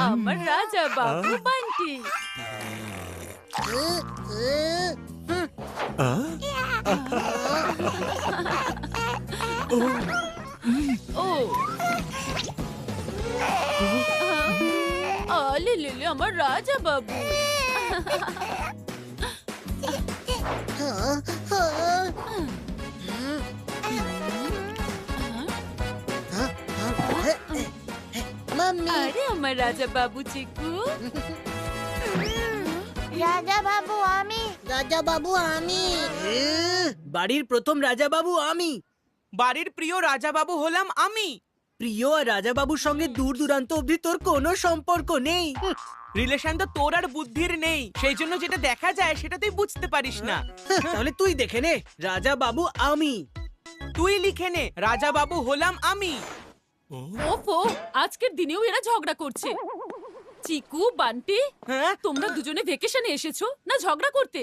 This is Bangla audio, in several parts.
আমার রাজা বাবু বান্টি। ও আলে লেলে আমার রাজা বাবু। মাম্মি আরে আমার রাজা বাবু চিকু। রাজা বাবু আমি বাড়ির প্রথম রাজা বাবু আমি। বাড়ির প্রিয় রাজা বাবু হলাম আমি। প্রিয় আর রাজা বাবুর সঙ্গে দূর দূরান্ত অবধি তোর কোনো সম্পর্ক নেই। রিলেশন তো তোর আর বুদ্ধির নেই, সেই জন্য যেটা দেখা যায় সেটা তুই বুঝতে পারিস না। তাহলে তুই দেখে নে, রাজা বাবু আমি। তুই লিখে নে, রাজা বাবু হলাম আমি। ওফো, আজকের দিনেও এরা ঝগড়া করছে। চিকু বান্টি, হ্যাঁ তোমরা দুজনে ভেকেশনে এসেছো না ঝগড়া করতে?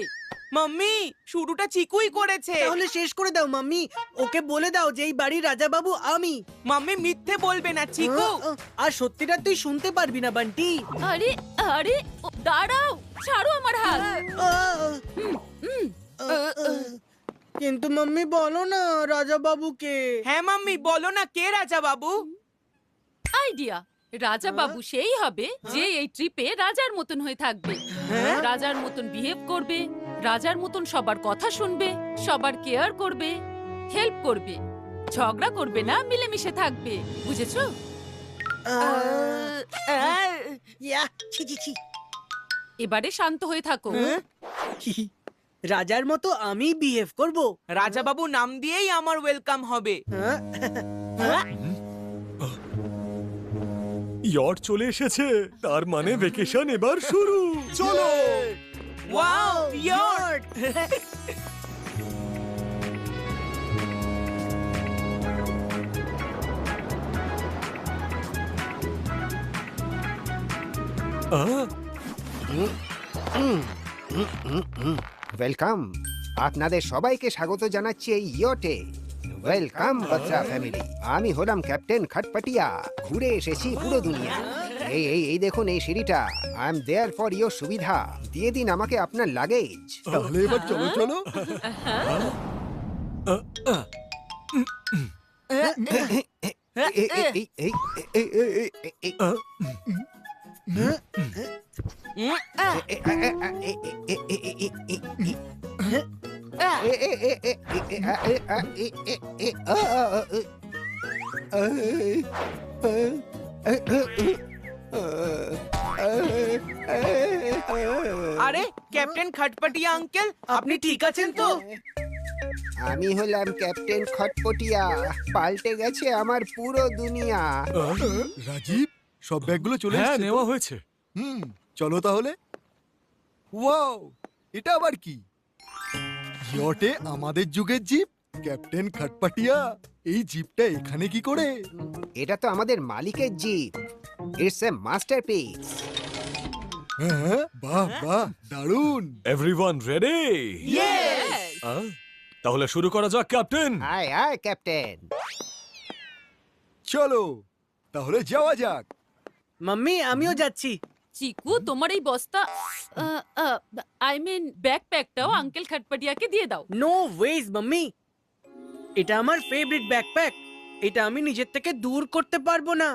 মাম্মি, শুরুটা চিকুই করেছে। তাহলে শেষ করে দাও মাম্মি, ওকে বলে দাও যে এই বাড়ির রাজা বাবু আমি। মাম্মি মিথ্যে বলবে না চিকু। আর সত্যিটা তুই শুনতে পারবি না বান্টি। আরে আরে দাঁড়াও, ছাড়ো আমার হাত। কিন্তু মাম্মি বলো না রাজা বাবুকে। হ্যাঁ মাম্মি বলো না, কে রাজা বাবু? আইডিয়া, রাজা বাবু সেই হবে যে এই ট্রিপে রাজার মতন হয়ে থাকবে, রাজার মতন বিহেভ করবে, রাজার মতন সবার কথা শুনবে, সবার কেয়ার করবে, হেল্প করবে, ঝগড়া করবে না, মিলেমিশে থাকবে। বুঝেছো? ইয়া, ছি ছি ছি। এবারে শান্ত হয়ে থাকো। রাজার মতো আমি বিহেভ করব। রাজা বাবু নাম দিয়েই আমার ওয়েলকাম হবে। ইয়ট চলে এসেছে, তার মানে ভেকেশন এবার শুরু। চলো। Wow, yacht! ওয়েলকাম, আপনাদের সবাইকে স্বাগত জানাচ্ছি এই ইয়টে। ওয়েলকাম বাত্রা ফ্যামিলি। আমি হলাম ক্যাপ্টেন খটপটিয়া, ঘুরে এসেছি পুরো দুনিয়া। এই এই এই দেখুন এই সিঁড়িটা, I am there for your সুবিধা। দিয়ে দিন আমাকে আপনার লাগেজ। তাহলে এবার চলো চলো। আরে ক্যাপ্টেন খটপটিয়া আঙ্কেল, আপনি ঠিক আছেন তো? আমি হলাম ক্যাপ্টেন খটপটিয়া, পাল্টে গেছে আমার পুরো দুনিয়া। রাজীব, সব ব্যাগগুলো চলে এসেছে? হ্যাঁ, নেওয়া হয়েছে। চলো তাহলে। ওয়াও, এটা আবার কি? ইয়টে আমাদের যুগের জিপ, ক্যাপ্টেন খটপটিয়া। এই জিপটা এখানে কি করে? এটা তো আমাদের মালিকের জিপ। It's a masterpiece. হ্যাঁ, বাহ বাহ, দারুণ। Everyone ready? তাহলে শুরু করা যাক ক্যাপ্টেন। আয় আয় ক্যাপ্টেন। চলো তাহলে যাওয়া যাক। মাম্মি আমিও যাচ্ছি। চিকু, তোমার এই বস্তা, আই মিন ব্যাকপ্যাকটাও আঙ্কেল খটপটিয়াকে দিয়ে দাও। নো ওয়েজ মাম্মি, এটা আমার ফেভারিট ব্যাকপ্যাক। এটা আমি নিজের থেকে দূর করতে পারবো না।